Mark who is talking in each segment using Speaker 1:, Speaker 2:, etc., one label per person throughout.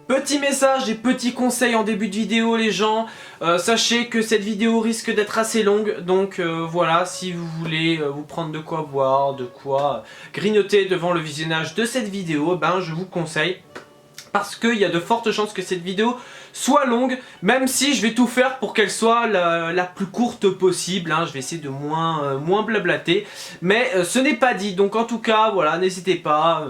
Speaker 1: Petit message et petit conseil en début de vidéo les gens, sachez que cette vidéo risque d'être assez longue, donc voilà, si vous voulez vous prendre de quoi boire, de quoi grignoter devant le visionnage de cette vidéo, ben je vous conseille, parce qu'il y a de fortes chances que cette vidéo soit longue, même si je vais tout faire pour qu'elle soit la plus courte possible, hein. Je vais essayer de moins blablater, mais ce n'est pas dit, donc en tout cas, voilà, n'hésitez pas,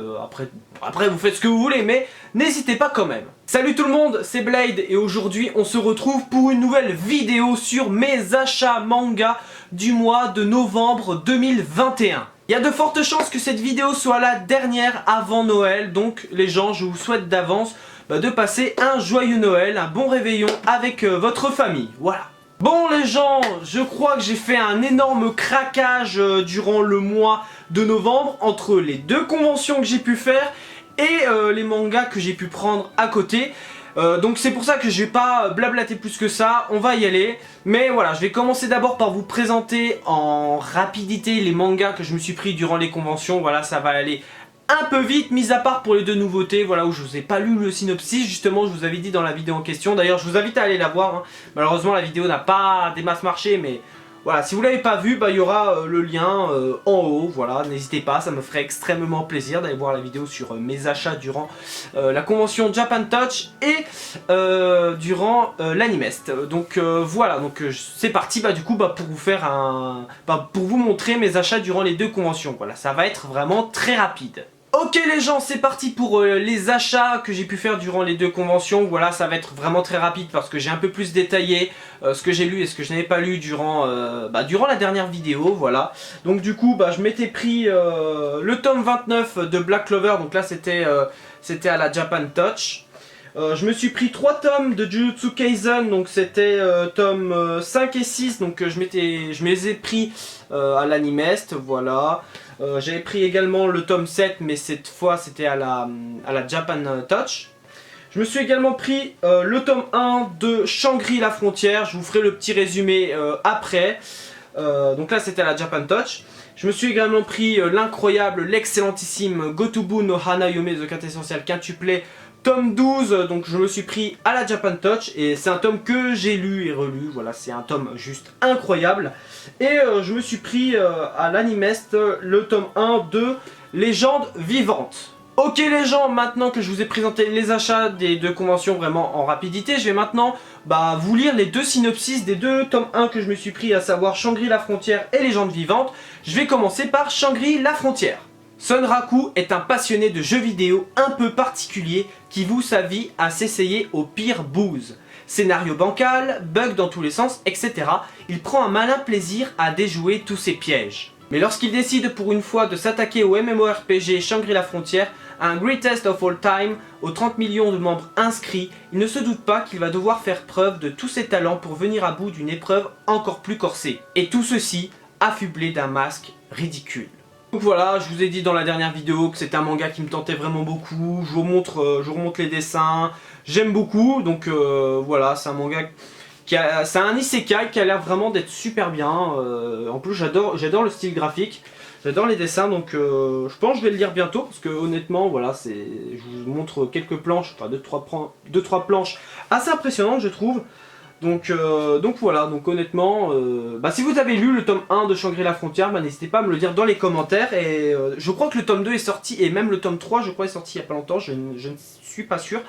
Speaker 1: après vous faites ce que vous voulez, mais n'hésitez pas quand même. Salut tout le monde, c'est Blade, et aujourd'hui on se retrouve pour une nouvelle vidéo sur mes achats manga du mois de novembre 2021. Il y a de fortes chances que cette vidéo soit la dernière avant Noël, donc les gens, je vous souhaite d'avance de passer un joyeux Noël, un bon réveillon avec votre famille, voilà. Bon les gens, je crois que j'ai fait un énorme craquage durant le mois de novembre entre les deux conventions que j'ai pu faire et les mangas que j'ai pu prendre à côté. Donc c'est pour ça que je vais pas blablater plus que ça, on va y aller. Mais voilà, je vais commencer d'abord par vous présenter en rapidité les mangas que je me suis pris durant les conventions. Voilà, ça va aller un peu vite, mis à part pour les deux nouveautés, voilà, où je vous ai pas lu le synopsis, justement, je vous avais dit dans la vidéo en question. D'ailleurs, je vous invite à aller la voir, hein. Malheureusement, la vidéo n'a pas des masses marché, mais voilà, si vous l'avez pas vu, il y aura le lien en haut, voilà, n'hésitez pas, ça me ferait extrêmement plaisir d'aller voir la vidéo sur mes achats durant la convention Japan Touch et durant l'Animest. Donc voilà, donc c'est parti du coup pour vous faire pour vous montrer mes achats durant les deux conventions. Voilà, ça va être vraiment très rapide. Ok les gens, c'est parti pour les achats que j'ai pu faire durant les deux conventions. Voilà, ça va être vraiment très rapide parce que j'ai un peu plus détaillé ce que j'ai lu et ce que je n'avais pas lu durant la dernière vidéo, voilà. Donc du coup, je m'étais pris le tome 29 de Black Clover, donc là c'était à la Japan Touch. Je me suis pris 3 tomes de Jujutsu Kaisen, donc c'était tome 5 et 6, donc je me les ai pris à l'Animest, voilà. J'avais pris également le tome 7, mais cette fois c'était à la Japan Touch. Je me suis également pris le tome 1 de Shangri-La Frontière, je vous ferai le petit résumé après. Donc là c'était à la Japan Touch. Je me suis également pris l'incroyable, l'excellentissime Gotobu no Hanayome The Quintessential Quintuplet tome 12, donc je me suis pris à la Japan Touch et c'est un tome que j'ai lu et relu, voilà, c'est un tome juste incroyable. Et je me suis pris à l'Animest le tome 1 de Légende Vivante. Ok les gens, maintenant que je vous ai présenté les achats des deux conventions vraiment en rapidité, je vais maintenant vous lire les deux synopsis des deux tomes 1 que je me suis pris, à savoir Shangri-La Frontière et Légende Vivante. Je vais commencer par Shangri-La Frontière. Sonraku est un passionné de jeux vidéo un peu particulier qui voue sa vie à s'essayer au pire bouse. Scénario bancal, bugs dans tous les sens, etc. Il prend un malin plaisir à déjouer tous ces pièges. Mais lorsqu'il décide pour une fois de s'attaquer au MMORPG Shangri-La Frontière, un Greatest of All Time, aux 30 millions de membres inscrits, il ne se doute pas qu'il va devoir faire preuve de tous ses talents pour venir à bout d'une épreuve encore plus corsée. Et tout ceci affublé d'un masque ridicule. Donc voilà, je vous ai dit dans la dernière vidéo que c'était un manga qui me tentait vraiment beaucoup. Je vous remonte les dessins, j'aime beaucoup. Donc voilà, c'est un manga c'est un isekai qui a l'air vraiment d'être super bien. En plus j'adore le style graphique, j'adore les dessins, donc je pense que je vais le lire bientôt parce que honnêtement voilà, je vous montre quelques planches, enfin 2-3 planches assez impressionnantes je trouve. Donc voilà, donc honnêtement, si vous avez lu le tome 1 de Shangri-La Frontière, n'hésitez pas à me le dire dans les commentaires. Et je crois que le tome 2 est sorti, et même le tome 3 je crois est sorti il n'y a pas longtemps, je ne suis pas sûr.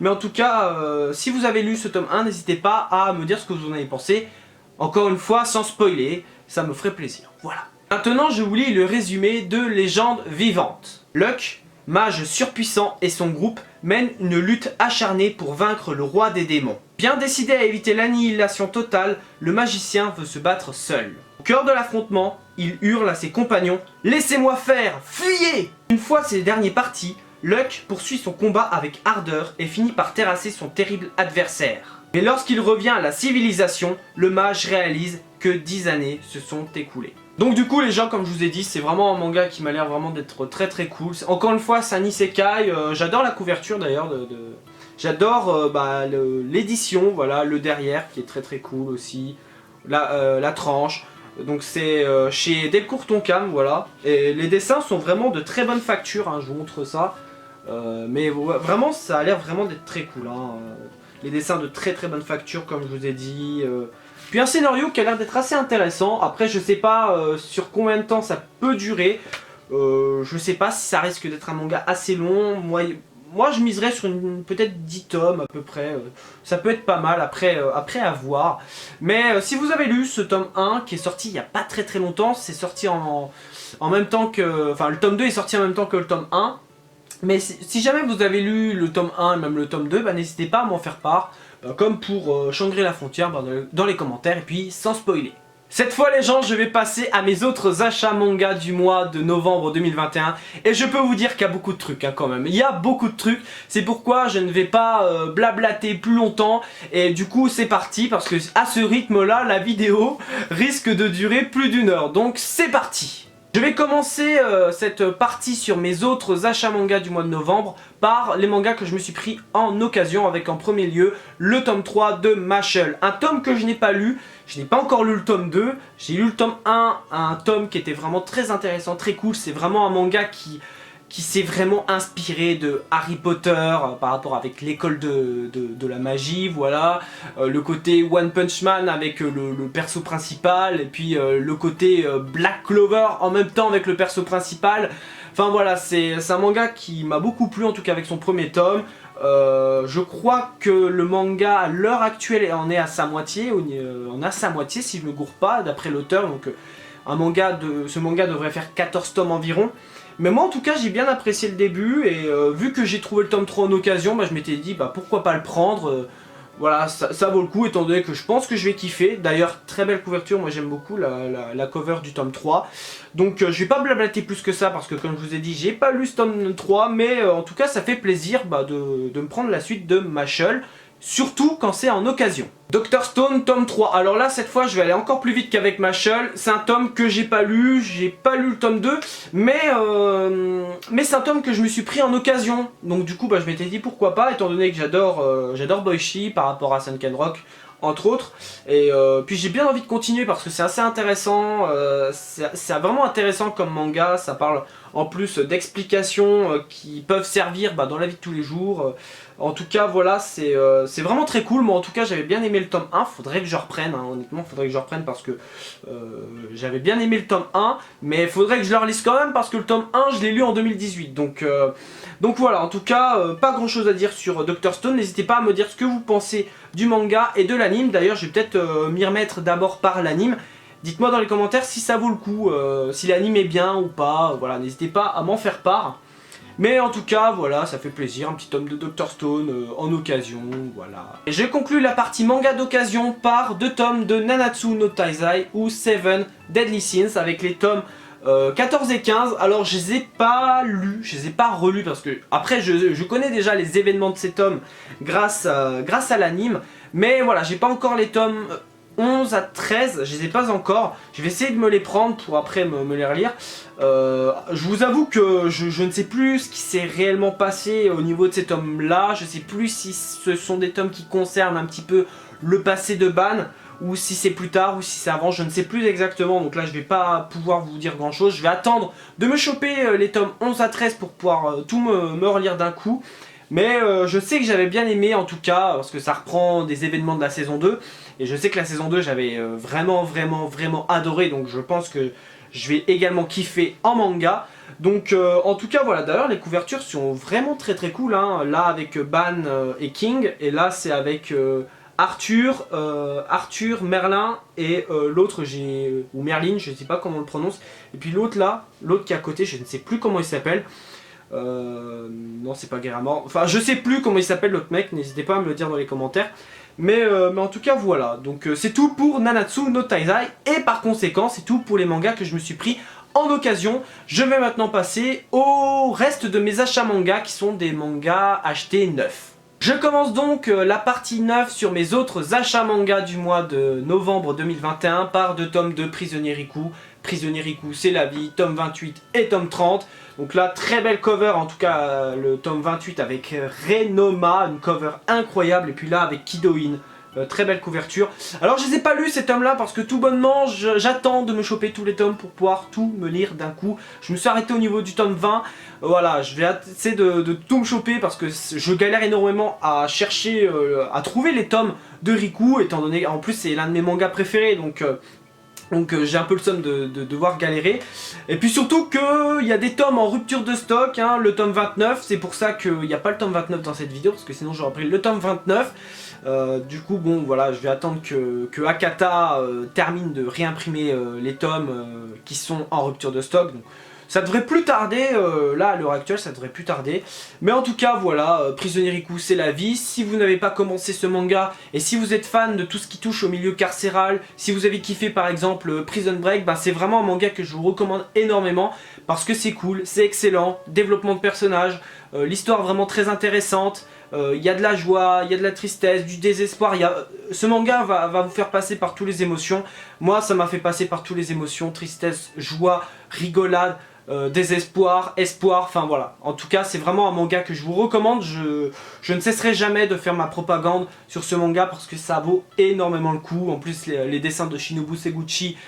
Speaker 1: Mais en tout cas, si vous avez lu ce tome 1, n'hésitez pas à me dire ce que vous en avez pensé. Encore une fois, sans spoiler, ça me ferait plaisir, voilà. Maintenant je vous lis le résumé de Légende Vivante. Luck, mage surpuissant, et son groupe mènent une lutte acharnée pour vaincre le roi des démons. Bien décidé à éviter l'annihilation totale, le magicien veut se battre seul. Au cœur de l'affrontement, il hurle à ses compagnons « Laissez-moi faire, fuyez !» Une fois ces derniers partis, Luck poursuit son combat avec ardeur et finit par terrasser son terrible adversaire. Mais lorsqu'il revient à la civilisation, le mage réalise que 10 années se sont écoulées. Donc du coup les gens, comme je vous ai dit, c'est vraiment un manga qui m'a l'air vraiment d'être très très cool. Encore une fois c'est un isekai, j'adore la couverture d'ailleurs, j'adore l'édition, voilà, le derrière qui est très très cool aussi, la tranche. Donc c'est chez Delcourt Tonkam, voilà. Et les dessins sont vraiment de très bonne facture, hein, je vous montre ça. Mais ouais, vraiment ça a l'air vraiment d'être très cool, hein. Les dessins de très bonne facture comme je vous ai dit. Puis un scénario qui a l'air d'être assez intéressant. Après je sais pas sur combien de temps ça peut durer. Je sais pas si ça risque d'être un manga assez long. Moi je miserais sur peut-être 10 tomes à peu près. Ça peut être pas mal après à voir. Mais si vous avez lu ce tome 1 qui est sorti il n'y a pas très longtemps, c'est sorti en même temps que... Enfin le tome 2 est sorti en même temps que le tome 1. Mais si jamais vous avez lu le tome 1 et même le tome 2, bah, n'hésitez pas à m'en faire part. Comme pour Shangri-La Frontière dans les commentaires et puis sans spoiler. Cette fois les gens, je vais passer à mes autres achats manga du mois de novembre 2021 et je peux vous dire qu'il y a beaucoup de trucs quand même. Il y a beaucoup de trucs, c'est pourquoi je ne vais pas blablater plus longtemps et du coup c'est parti parce que à ce rythme là la vidéo risque de durer plus d'1 heure. Donc c'est parti. Je vais commencer cette partie sur mes autres achats manga du mois de novembre par les mangas que je me suis pris en occasion avec en premier lieu le tome 3 de Mashle. Un tome que je n'ai pas lu, je n'ai pas encore lu le tome 2, j'ai lu le tome 1, un tome qui était vraiment très intéressant, très cool, c'est vraiment un manga qui s'est vraiment inspiré de Harry Potter par rapport avec l'école de la magie, voilà. Le côté One Punch Man avec le perso principal, et puis le côté Black Clover en même temps avec le perso principal. Enfin voilà, c'est un manga qui m'a beaucoup plu en tout cas avec son premier tome. Je crois que le manga à l'heure actuelle en est à sa moitié, on a sa moitié si je me gourre pas d'après l'auteur, donc ce manga devrait faire 14 tomes environ. Mais moi en tout cas j'ai bien apprécié le début et vu que j'ai trouvé le tome 3 en occasion, bah, je m'étais dit bah, pourquoi pas le prendre. Voilà, ça vaut le coup étant donné que je pense que je vais kiffer. D'ailleurs très belle couverture, moi j'aime beaucoup la cover du tome 3. Donc je vais pas blablater plus que ça parce que comme je vous ai dit j'ai pas lu ce tome 3. Mais en tout cas ça fait plaisir bah, de me prendre la suite de Mashle. Surtout quand c'est en occasion. Dr Stone tome 3, alors là cette fois je vais aller encore plus vite qu'avec Mashle. C'est un tome que j'ai pas lu le tome 2, mais c'est un tome que je me suis pris en occasion. Donc du coup bah, je m'étais dit pourquoi pas, étant donné que j'adore Boichi par rapport à Sunken Rock entre autres. Et puis j'ai bien envie de continuer parce que c'est assez intéressant, c'est vraiment intéressant comme manga, ça parle en plus d'explications qui peuvent servir bah, dans la vie de tous les jours. En tout cas voilà, c'est vraiment très cool. Moi en tout cas j'avais bien aimé le tome 1, faudrait que je reprenne, hein, honnêtement faudrait que je reprenne parce que j'avais bien aimé le tome 1, mais faudrait que je le relise quand même parce que le tome 1 je l'ai lu en 2018. Donc voilà, en tout cas pas grand chose à dire sur Dr Stone, n'hésitez pas à me dire ce que vous pensez du manga et de l'anime. D'ailleurs je vais peut-être m'y remettre d'abord par l'anime. Dites-moi dans les commentaires si ça vaut le coup, si l'anime est bien ou pas, voilà, n'hésitez pas à m'en faire part. Mais en tout cas, voilà, ça fait plaisir, un petit tome de Dr Stone en occasion, voilà. Et je conclue la partie manga d'occasion par 2 tomes de Nanatsu no Taizai ou 7 Deadly Sins avec les tomes 14 et 15. Alors je les ai pas lus, je les ai pas relus parce que après je connais déjà les événements de ces tomes grâce à l'anime. Mais voilà, j'ai pas encore les tomes 11 à 13, je les ai pas encore. Je vais essayer de me les prendre pour après me les relire. Je vous avoue que je ne sais plus ce qui s'est réellement passé au niveau de ces tomes là. Je sais plus si ce sont des tomes qui concernent un petit peu le passé de Ban, ou si c'est plus tard, ou si c'est avant, je ne sais plus exactement. Donc là je vais pas pouvoir vous dire grand chose. Je vais attendre de me choper les tomes 11 à 13 pour pouvoir tout me relire d'un coup. Mais je sais que j'avais bien aimé en tout cas, parce que ça reprend des événements de la saison 2. Et je sais que la saison 2 j'avais vraiment adoré, donc je pense que je vais également kiffer en manga. Donc en tout cas voilà, d'ailleurs les couvertures sont vraiment très cool, hein. Là avec Ban et King, et là c'est avec Arthur, Merlin et l'autre ou Merlin, je ne sais pas comment on le prononce. Et puis l'autre là, l'autre qui est à côté, je ne sais plus comment il s'appelle. Non c'est pas Guerramor, enfin je sais plus comment il s'appelle l'autre mec, n'hésitez pas à me le dire dans les commentaires. Mais en tout cas voilà, donc c'est tout pour Nanatsu no Taizai et par conséquent c'est tout pour les mangas que je me suis pris en occasion. Je vais maintenant passer au reste de mes achats mangas qui sont des mangas achetés neufs. Je commence donc la partie 9 sur mes autres achats manga du mois de novembre 2021 par 2 tomes de Prisonnier Riku. Prisonnier Riku c'est la vie, tome 28 et tome 30. Donc là très belle cover, en tout cas le tome 28 avec Renoma, une cover incroyable. Et puis là avec Kidoin, très belle couverture. Alors je les ai pas lus ces tomes là parce que tout bonnement j'attends de me choper tous les tomes pour pouvoir tout me lire d'un coup. Je me suis arrêté au niveau du tome 20. Voilà, je vais essayer de tout me choper parce que je galère énormément à chercher, à trouver les tomes de Riku, étant donné en plus c'est l'un de mes mangas préférés, donc j'ai un peu le somme de devoir galérer. Et puis surtout qu'il y a des tomes en rupture de stock, hein, le tome 29, c'est pour ça qu'il n'y a pas le tome 29 dans cette vidéo, parce que sinon j'aurais pris le tome 29. Du coup bon voilà, je vais attendre que Akata termine de réimprimer les tomes qui sont en rupture de stock. Donc, ça devrait plus tarder, là à l'heure actuelle ça devrait plus tarder. Mais en tout cas voilà, Prisonnier Riku c'est la vie. Si vous n'avez pas commencé ce manga et si vous êtes fan de tout ce qui touche au milieu carcéral, si vous avez kiffé par exemple Prison Break, bah, c'est vraiment un manga que je vous recommande énormément. Parce que c'est cool, c'est excellent, développement de personnages, l'histoire vraiment très intéressante. Il y a de la joie, il y a de la tristesse, du désespoir. Ce manga va vous faire passer par toutes les émotions. Moi ça m'a fait passer par toutes les émotions, tristesse, joie, rigolade, désespoir, espoir, enfin voilà. En tout cas c'est vraiment un manga que je vous recommande. Je ne cesserai jamais de faire ma propagande sur ce manga parce que ça vaut énormément le coup. En plus les dessins de Shinobu Seguchi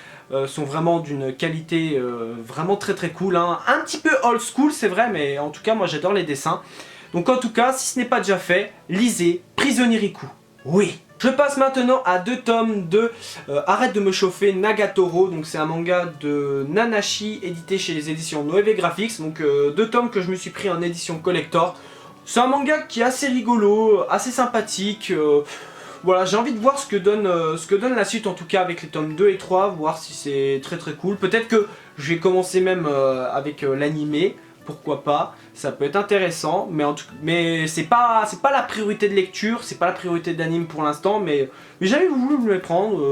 Speaker 1: sont vraiment d'une qualité vraiment très très cool, hein. Un petit peu old school c'est vrai, mais en tout cas moi j'adore les dessins. Donc en tout cas, si ce n'est pas déjà fait, lisez Prisonnier Riku. Oui. Je passe maintenant à 2 tomes de Arrête de me chauffer Nagatoro. Donc c'est un manga de Nanashi édité chez les éditions Noévé Graphics. Donc 2 tomes que je me suis pris en édition collector. C'est un manga qui est assez rigolo, assez sympathique. Voilà, j'ai envie de voir ce que donne la suite en tout cas avec les tomes 2 et 3, voir si c'est très très cool. Peut-être que je vais commencer même avec l'animé. Pourquoi pas, ça peut être intéressant, mais c'est pas la priorité de lecture, c'est pas la priorité d'anime pour l'instant, mais j'avais voulu me les prendre,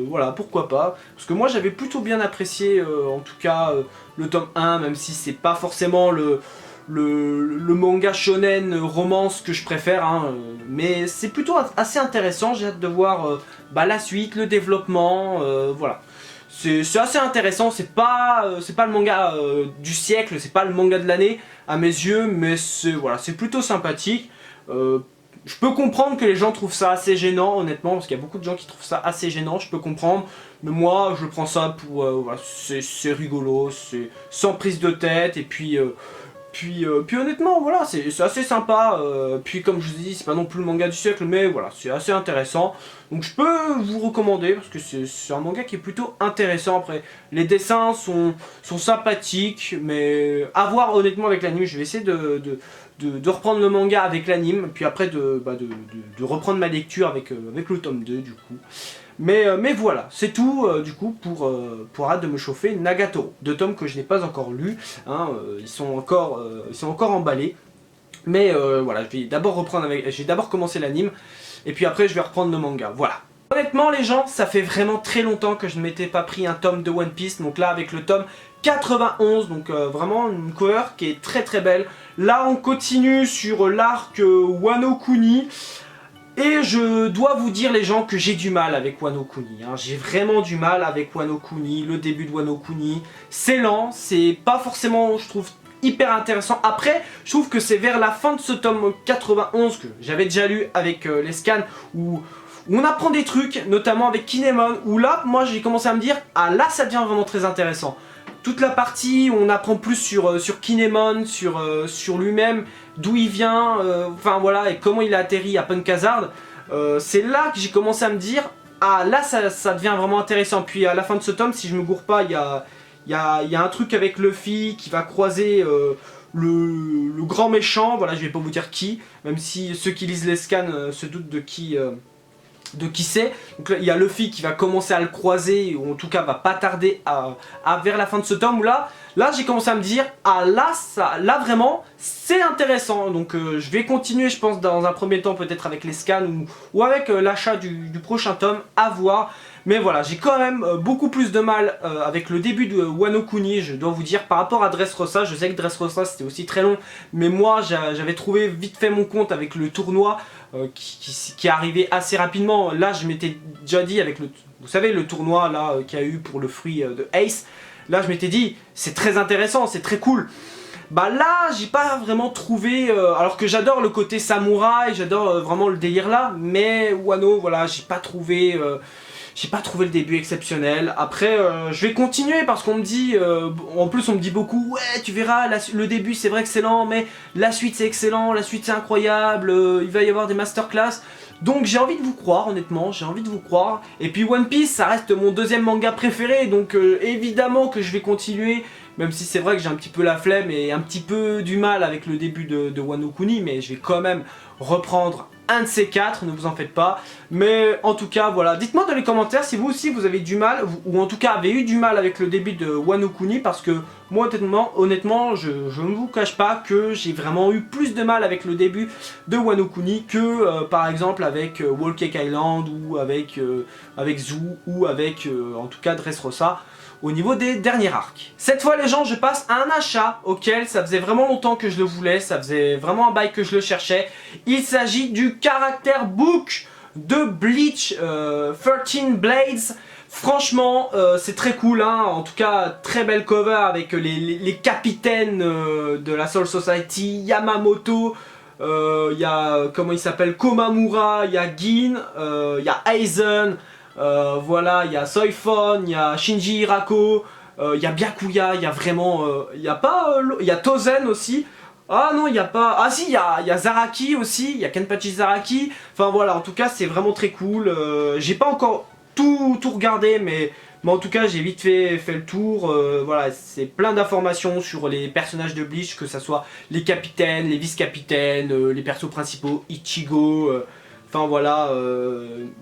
Speaker 1: voilà, pourquoi pas, parce que moi j'avais plutôt bien apprécié, en tout cas, le tome 1, même si c'est pas forcément le manga shonen romance que je préfère, hein, mais c'est plutôt assez intéressant, j'ai hâte de voir la suite, le développement, voilà. C'est assez intéressant, c'est pas le manga du siècle, c'est pas le manga de l'année à mes yeux, mais c'est plutôt sympathique. Je peux comprendre que les gens trouvent ça assez gênant, honnêtement, parce qu'il y a beaucoup de gens qui trouvent ça assez gênant, je peux comprendre. Mais moi, je prends ça pour... voilà, c'est rigolo, c'est sans prise de tête, et puis honnêtement, voilà, c'est assez sympa. Puis comme je vous dis, c'est pas non plus le manga du siècle, mais voilà, c'est assez intéressant. Donc je peux vous recommander, parce que c'est un manga qui est plutôt intéressant. Après, les dessins sont sympathiques, mais à voir honnêtement avec l'anime. Je vais essayer de reprendre le manga avec l'anime, puis après de reprendre ma lecture avec le tome 2 du coup. Mais voilà, c'est tout du coup pour Arrête de me chauffer Nagatoro. 2 tomes que je n'ai pas encore lus, hein, ils sont encore emballés. Mais voilà, je vais d'abord commencer l'anime, et puis après je vais reprendre le manga, voilà. Honnêtement les gens, ça fait vraiment très longtemps que je ne m'étais pas pris un tome de One Piece, donc là avec le tome 91, donc vraiment une cover qui est très très belle. Là on continue sur l'arc Wano Kuni. Et je dois vous dire les gens que j'ai du mal avec Wano Kuni, hein. J'ai vraiment du mal avec Wano Kuni, le début de Wano Kuni. C'est lent, c'est pas forcément, je trouve, hyper intéressant. Après, je trouve que c'est vers la fin de ce tome 91 que j'avais déjà lu avec les scans où on apprend des trucs, notamment avec Kinemon, où là, moi j'ai commencé à me dire, ah là ça devient vraiment très intéressant. Toute la partie où on apprend plus sur Kinemon, sur lui-même, d'où il vient, enfin voilà, et comment il a atterri à Punk Hazard, c'est là que j'ai commencé à me dire, ah là ça devient vraiment intéressant. Puis à la fin de ce tome, si je me gourre pas, il y a un truc avec Luffy qui va croiser le grand méchant, voilà, je vais pas vous dire qui, même si ceux qui lisent les scans se doutent de qui c'est. Donc là, il y a Luffy qui va commencer à le croiser, ou en tout cas va pas tarder vers la fin de ce tome, où là j'ai commencé à me dire, ah là vraiment c'est intéressant. Donc je vais continuer, je pense, dans un premier temps peut-être avec les scans ou avec l'achat du prochain tome, à voir. Mais voilà, j'ai quand même beaucoup plus de mal avec le début de Wano Kuni, je dois vous dire, par rapport à Dressrosa. Je sais que Dressrosa c'était aussi très long, mais moi j'avais trouvé vite fait mon compte avec le tournoi qui est arrivé assez rapidement. Là je m'étais déjà dit avec vous savez, le tournoi là qu'il y a eu pour le fruit de Ace, là je m'étais dit c'est très intéressant, c'est très cool. Bah là, j'ai pas vraiment trouvé, alors que j'adore le côté samouraï, j'adore vraiment le délire là, mais Wano, voilà, j'ai pas trouvé le début exceptionnel. Après, je vais continuer parce qu'on me dit, en plus on me dit beaucoup, ouais, tu verras, le début c'est vrai excellent, mais la suite c'est excellent, la suite c'est incroyable, il va y avoir des masterclass. Donc j'ai envie de vous croire, honnêtement, j'ai envie de vous croire. Et puis One Piece, ça reste mon deuxième manga préféré, donc évidemment que je vais continuer. Même si c'est vrai que j'ai un petit peu la flemme et un petit peu du mal avec le début de Wano Kuni, mais je vais quand même reprendre un de ces quatre, ne vous en faites pas. Mais en tout cas, voilà, dites-moi dans les commentaires si vous aussi vous avez du mal, ou en tout cas avez eu du mal avec le début de Wano Kuni, parce que moi honnêtement je ne vous cache pas que j'ai vraiment eu plus de mal avec le début de Wano Kuni que par exemple avec Whole Cake Island, ou avec Zoo, ou avec en tout cas Dressrosa, au niveau des derniers arcs. Cette fois les gens, je passe à un achat auquel ça faisait vraiment longtemps que je le voulais, ça faisait vraiment un bail que je le cherchais. Il s'agit du Character Book de Bleach 13 Blades. Franchement, c'est très cool, hein. En tout cas, très belle cover avec les capitaines de la Soul Society, Yamamoto, il y a, comment il s'appelle, Komamura, il y a Gin, il y a Aizen, voilà, il y a Soifon, il y a Shinji Hirako, il y a Byakuya, il y a vraiment, il y a pas, il y a Tozen aussi. Ah non, il n'y a pas... Ah si, il y a Zaraki aussi, il y a Kenpachi Zaraki. Enfin voilà, en tout cas, c'est vraiment très cool. J'ai pas encore tout regardé, mais en tout cas, j'ai vite fait le tour. Voilà, c'est plein d'informations sur les personnages de Bleach, que ce soit les capitaines, les vice-capitaines, les persos principaux, Ichigo... Enfin voilà,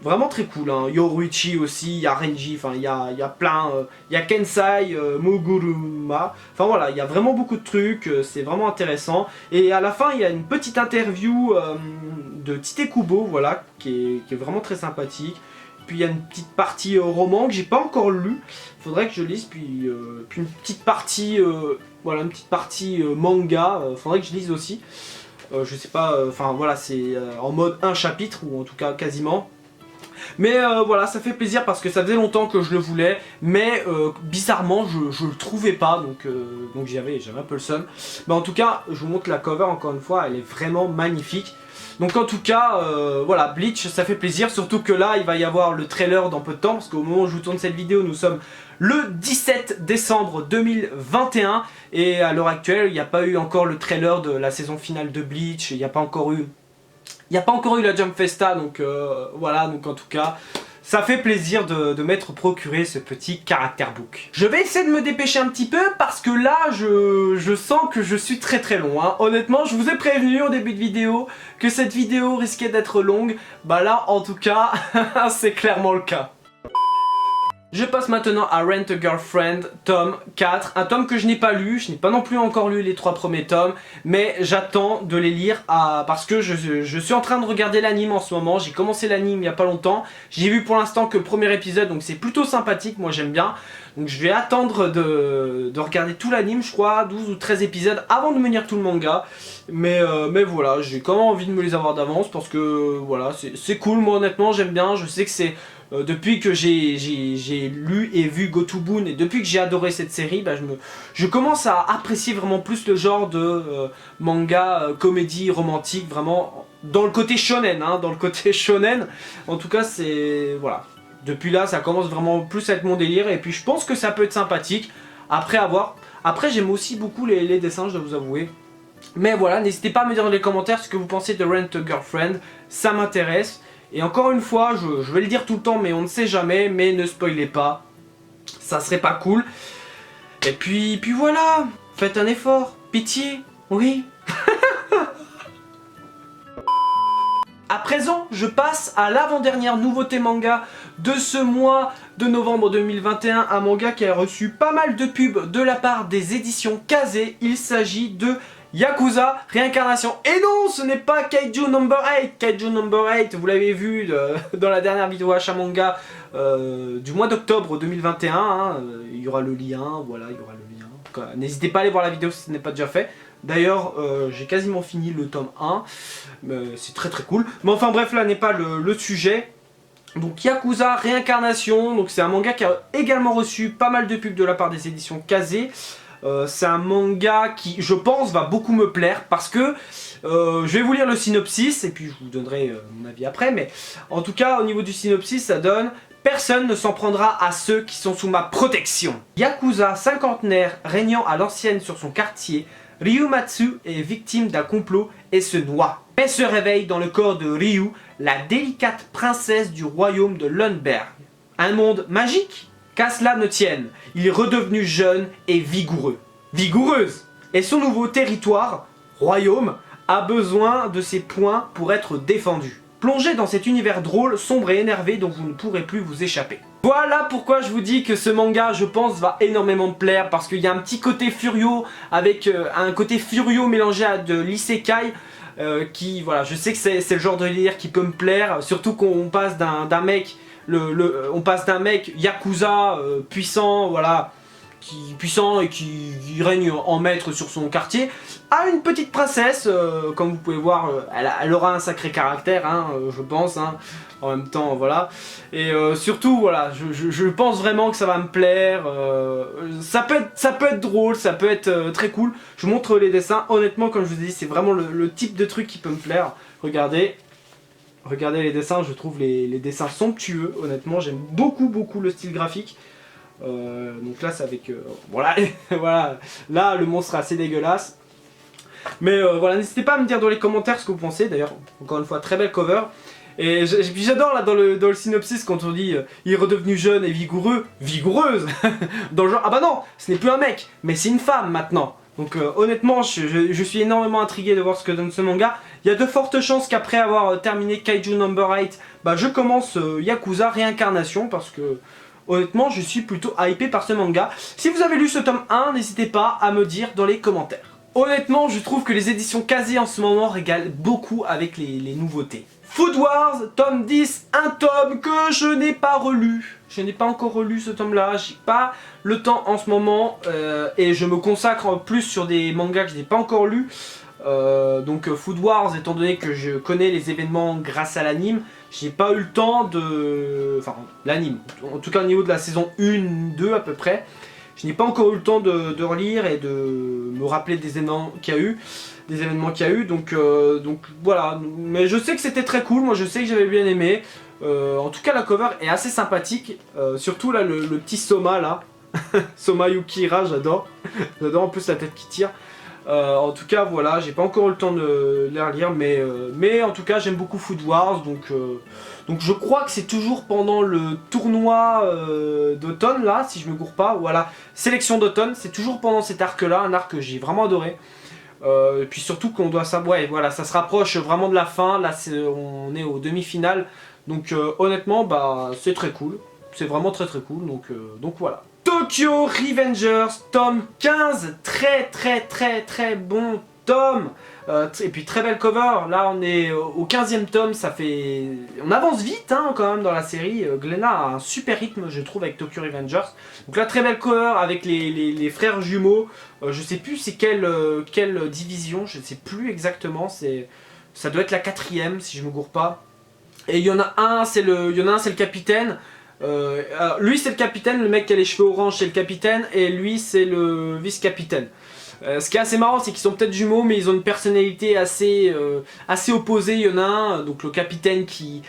Speaker 1: vraiment très cool, hein. Yoruichi aussi, il y a Renji, enfin il y a plein, il y a Kensai, Moguruma, enfin voilà, il y a vraiment beaucoup de trucs, c'est vraiment intéressant. Et à la fin, il y a une petite interview de Tite Kubo, voilà, qui est vraiment très sympathique. Puis il y a une petite partie roman que j'ai pas encore lu, faudrait que je lise, puis une petite partie, voilà, une petite partie manga, faudrait que je lise aussi. Je sais pas, enfin voilà, c'est en mode un chapitre, ou en tout cas quasiment. Mais voilà, ça fait plaisir parce que ça faisait longtemps que je le voulais, mais bizarrement je le trouvais pas, donc j'avais un peu le seum. Mais en tout cas, je vous montre la cover encore une fois, elle est vraiment magnifique. Donc en tout cas, voilà, Bleach, ça fait plaisir, surtout que là, il va y avoir le trailer dans peu de temps, parce qu'au moment où je vous tourne cette vidéo, nous sommes le 17 décembre 2021, et à l'heure actuelle, il n'y a pas eu encore le trailer de la saison finale de Bleach, il n'y a pas encore eu la Jump Festa, donc voilà, donc en tout cas... Ça fait plaisir de m'être procuré ce petit Character Book. Je vais essayer de me dépêcher un petit peu parce que là, je sens que je suis très long, hein. Honnêtement, je vous ai prévenu au début de vidéo que cette vidéo risquait d'être longue. Bah là, en tout cas, c'est clairement le cas. Je passe maintenant à Rent a Girlfriend, tome 4, un tome que je n'ai pas lu, je n'ai pas non plus encore lu les 3 premiers tomes, mais j'attends de les lire parce que je suis en train de regarder l'anime en ce moment, j'ai commencé l'anime il n'y a pas longtemps, j'ai vu pour l'instant que le premier épisode, donc c'est plutôt sympathique, moi j'aime bien, donc je vais attendre de regarder tout l'anime, je crois, 12 ou 13 épisodes avant de me lire tout le manga, mais voilà, j'ai quand même envie de me les avoir d'avance parce que voilà, c'est cool, moi honnêtement j'aime bien, je sais que c'est... depuis que j'ai lu et vu Gotobun, et depuis que j'ai adoré cette série, bah, je commence à apprécier vraiment plus le genre de manga comédie romantique, vraiment dans le côté shonen, hein, dans le côté shonen. En tout cas, c'est... voilà. Depuis là, ça commence vraiment plus à être mon délire, et puis je pense que ça peut être sympathique, après avoir... Après, j'aime aussi beaucoup les dessins, je dois vous avouer. Mais voilà, n'hésitez pas à me dire dans les commentaires ce que vous pensez de Rent a Girlfriend, ça m'intéresse. Et encore une fois, je vais le dire tout le temps, mais on ne sait jamais, mais ne spoilez pas, ça serait pas cool. Et puis voilà, faites un effort, pitié, oui. À présent, je passe à l'avant-dernière nouveauté manga de ce mois de novembre 2021, un manga qui a reçu pas mal de pubs de la part des éditions Kazé. Il s'agit de Yakuza Réincarnation. Et non, ce n'est pas Kaiju Number 8. Kaiju Number 8, vous l'avez vu dans la dernière vidéo achat manga du mois d'octobre 2021. Hein, il y aura le lien, voilà, il y aura le lien. N'hésitez pas à aller voir la vidéo si ce n'est pas déjà fait. D'ailleurs, j'ai quasiment fini le tome 1. C'est très cool. Mais enfin bref, là n'est pas le sujet. Donc Yakuza Réincarnation, donc c'est un manga qui a également reçu pas mal de pubs de la part des éditions Kazé. C'est un manga qui, je pense, va beaucoup me plaire parce que je vais vous lire le synopsis et puis je vous donnerai mon avis après. Mais en tout cas, au niveau du synopsis, ça donne: personne ne s'en prendra à ceux qui sont sous ma protection. Yakuza cinquantenaire régnant à l'ancienne sur son quartier, Ryumatsu est victime d'un complot et se noie. Mais se réveille dans le corps de Ryu, la délicate princesse du royaume de Lundberg. Un monde magique? Qu'à cela ne tienne, il est redevenu jeune et vigoureux. Vigoureuse! Et son nouveau territoire, royaume, a besoin de ses points pour être défendu. Plongez dans cet univers drôle, sombre et énervé dont vous ne pourrez plus vous échapper. Voilà pourquoi je vous dis que ce manga, je pense, va énormément me plaire, parce qu'il y a un petit côté furio, avec un côté furio mélangé à de l'isekai, qui, voilà, je sais que c'est le genre de délire qui peut me plaire, surtout qu'on passe d'un mec, on passe d'un mec Yakuza puissant, voilà, puissant et qui règne en maître sur son quartier, à une petite princesse, comme vous pouvez voir, elle aura un sacré caractère, hein, je pense, hein, en même temps, voilà, et surtout, voilà, je pense vraiment que ça va me plaire, ça peut être drôle, ça peut être très cool. Je vous montre les dessins, honnêtement, comme je vous ai dit, c'est vraiment le type de truc qui peut me plaire. Regardez les dessins, je trouve les dessins somptueux, honnêtement, j'aime beaucoup le style graphique. Donc là c'est avec voilà, voilà, là le monstre est assez dégueulasse, mais voilà, n'hésitez pas à me dire dans les commentaires ce que vous pensez. D'ailleurs, encore une fois, très belle cover. Et j'adore là dans le synopsis quand on dit il est redevenu jeune et vigoureux, vigoureuse dans le genre, ah bah non, ce n'est plus un mec mais c'est une femme maintenant. Donc honnêtement, je suis énormément intrigué de voir ce que donne ce manga. Il y a de fortes chances qu'après avoir terminé Kaiju Number 8, bah je commence Yakuza Réincarnation, parce que honnêtement, je suis plutôt hypé par ce manga. Si vous avez lu ce tome 1, n'hésitez pas à me dire dans les commentaires. Honnêtement, je trouve que les éditions Kazi en ce moment régalent beaucoup avec les nouveautés. Food Wars, tome 10, un tome que je n'ai pas relu. Je n'ai pas encore relu ce tome-là, j'ai pas le temps en ce moment, et je me consacre plus sur des mangas que je n'ai pas encore lus. Donc Food Wars, étant donné que je connais les événements grâce à l'anime, j'ai pas eu le temps de... Enfin, l'anime, en tout cas au niveau de la saison 1, 2 à peu près, je n'ai pas encore eu le temps de relire et de me rappeler des événements qu'il y a eu. Donc voilà, mais je sais que c'était très cool, moi je sais que j'avais bien aimé. En tout cas la cover est assez sympathique, surtout là le petit Soma là, Soma Yukihira, j'adore, j'adore en plus la tête qui tire. En tout cas voilà, j'ai pas encore eu le temps de les relire, mais en tout cas j'aime beaucoup Food Wars, donc je crois que c'est toujours pendant le tournoi d'automne là, si je me gourre pas, voilà, sélection d'automne, c'est toujours pendant cet arc là, un arc que j'ai vraiment adoré. Et puis surtout qu'on doit savoir, ouais, voilà, ça se rapproche vraiment de la fin, là on est aux demi-finales, donc honnêtement bah c'est très cool, c'est vraiment très cool, donc voilà. Tokyo Revengers, tome 15, très bon tome, et puis très belle cover. Là on est au 15e tome, ça fait... on avance vite hein, quand même dans la série. Glénat a un super rythme je trouve avec Tokyo Revengers. Donc là très belle cover avec les frères jumeaux, je sais plus c'est quelle division, je ne sais plus exactement, ça doit être la 4e si je me gourre pas. Et il y en a un, c'est le capitaine. Alors, lui c'est le capitaine, le mec qui a les cheveux orange c'est le capitaine, et lui c'est le vice-capitaine. Ce qui est assez marrant c'est qu'ils sont peut-être jumeaux mais ils ont une personnalité assez opposée. Il y en a un, donc le capitaine qui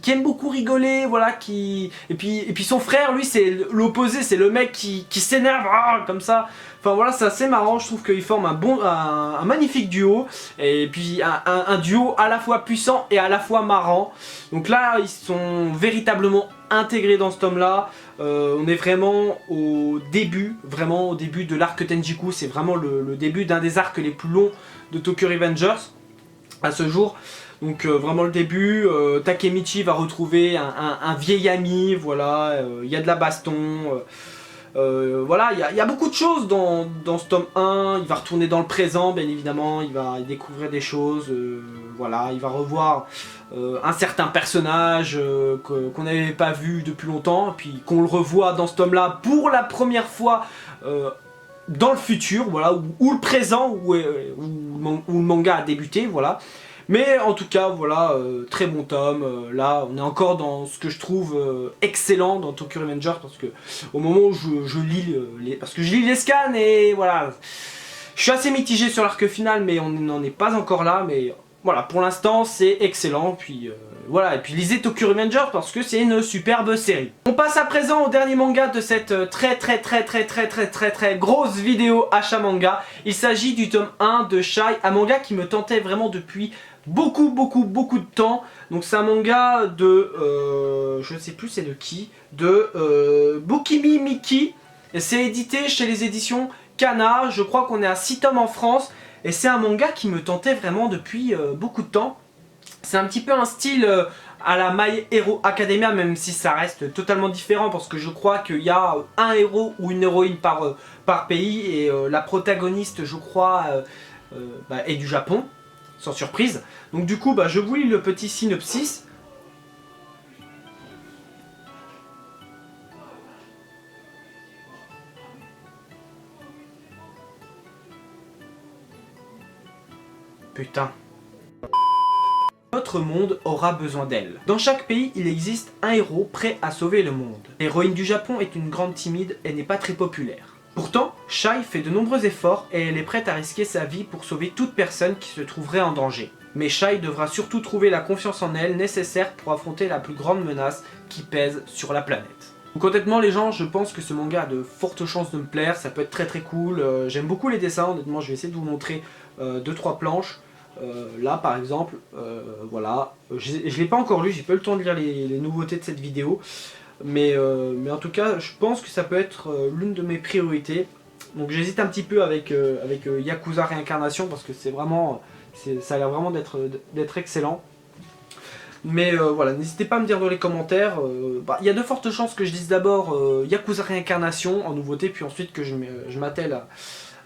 Speaker 1: aime beaucoup rigoler, voilà, et puis son frère lui c'est l'opposé, c'est le mec qui s'énerve comme ça. Enfin voilà, c'est assez marrant, je trouve qu'ils forment un magnifique duo, et puis un duo à la fois puissant et à la fois marrant. Donc là ils sont véritablement intégrés dans ce tome là. On est vraiment au début de l'arc Tenjiku, c'est vraiment le début d'un des arcs les plus longs de Tokyo Revengers à ce jour. Donc vraiment le début, Takemichi va retrouver un vieil ami, voilà, il y a de la baston, voilà, il y a beaucoup de choses dans ce tome 1, il va retourner dans le présent bien évidemment, il va découvrir des choses, voilà, il va revoir un certain personnage qu'on n'avait pas vu depuis longtemps, puis qu'on le revoit dans ce tome là pour la première fois dans le futur, voilà, ou le présent, où le manga a débuté, voilà. Mais en tout cas, voilà, très bon tome. Là, on est encore dans ce que je trouve excellent dans Tokyo Revengers, parce que au moment où je lis parce que je lis les scans et voilà, je suis assez mitigé sur l'arc final, mais on n'en est pas encore là. Mais voilà, pour l'instant, c'est excellent. Puis voilà, et puis lisez Tokyo Revengers parce que c'est une superbe série. On passe à présent au dernier manga de cette très grosse vidéo achat manga. Il s'agit du tome 1 de Shai, un manga qui me tentait vraiment depuis beaucoup de temps. Donc c'est un manga de je ne sais plus c'est de qui, de Bokimi Miki, et c'est édité chez les éditions Kana. Je crois qu'on est à 6 tomes en France, et c'est un manga qui me tentait vraiment depuis beaucoup de temps. C'est un petit peu un style à la My Hero Academia, même si ça reste totalement différent, parce que je crois qu'il y a un héros ou une héroïne par pays, et la protagoniste, je crois, est du Japon, sans surprise. Donc du coup, je vous lis le petit synopsis. Putain. Notre monde aura besoin d'elle. Dans chaque pays, il existe un héros prêt à sauver le monde. L'héroïne du Japon est une grande timide et n'est pas très populaire. Pourtant, Shai fait de nombreux efforts et elle est prête à risquer sa vie pour sauver toute personne qui se trouverait en danger. Mais Shai devra surtout trouver la confiance en elle nécessaire pour affronter la plus grande menace qui pèse sur la planète. Donc honnêtement les gens, je pense que ce manga a de fortes chances de me plaire, ça peut être très cool. J'aime beaucoup les dessins, honnêtement je vais essayer de vous montrer 2-3 planches. Là par exemple, voilà, je ne l'ai pas encore lu, j'ai pas eu le temps de lire les nouveautés de cette vidéo. Mais en tout cas, je pense que ça peut être l'une de mes priorités. Donc j'hésite un petit peu avec Yakuza Réincarnation, parce que c'est vraiment, ça a l'air vraiment d'être excellent. Mais voilà, n'hésitez pas à me dire dans les commentaires. Il y a de fortes chances que je dise d'abord Yakuza Réincarnation en nouveauté, puis ensuite que je m'attelle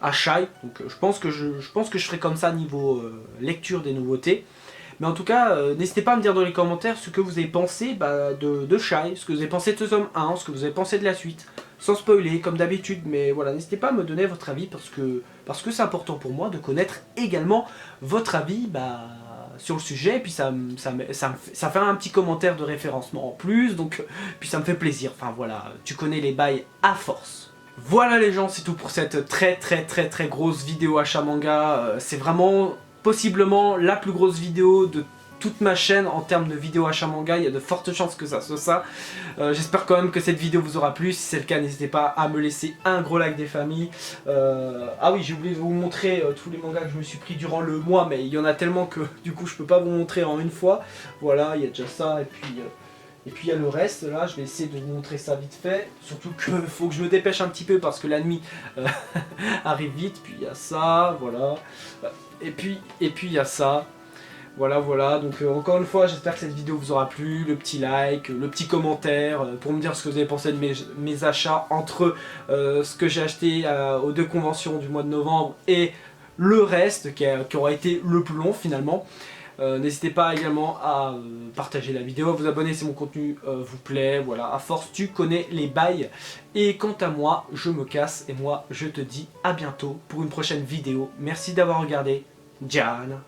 Speaker 1: à Shai. Donc je pense que je ferai comme ça niveau lecture des nouveautés. Mais en tout cas, n'hésitez pas à me dire dans les commentaires ce que vous avez pensé de Shai, ce que vous avez pensé de ce tome 1, ce que vous avez pensé de la suite, sans spoiler comme d'habitude. Mais voilà, n'hésitez pas à me donner votre avis, parce que c'est important pour moi de connaître également votre avis sur le sujet. Et puis ça fait un petit commentaire de référencement en plus, donc puis ça me fait plaisir. Enfin voilà, tu connais les bails à force. Voilà les gens, c'est tout pour cette très grosse vidéo achat manga. C'est vraiment possiblement la plus grosse vidéo de toute ma chaîne en termes de vidéo achat manga. Il y a de fortes chances que ça soit ça. J'espère quand même que cette vidéo vous aura plu. Si c'est le cas, n'hésitez pas à me laisser un gros like des familles. Ah oui, j'ai oublié de vous montrer tous les mangas que je me suis pris durant le mois, mais il y en a tellement que du coup je peux pas vous montrer en une fois. Voilà, il y a déjà ça, et puis il y a le reste. Là je vais essayer de vous montrer ça vite fait, surtout que faut que je me dépêche un petit peu parce que la nuit arrive vite. Puis il y a ça, voilà, et puis il y a ça, voilà. Donc encore une fois, j'espère que cette vidéo vous aura plu. Le petit like, le petit commentaire pour me dire ce que vous avez pensé de mes achats, entre ce que j'ai acheté aux 2 conventions du mois de novembre et le reste qui aura été le plus long finalement. N'hésitez pas également à partager la vidéo, à vous abonner si mon contenu vous plaît. Voilà, à force tu connais les bails. Et quant à moi, je me casse, et moi je te dis à bientôt pour une prochaine vidéo. Merci d'avoir regardé. Gian.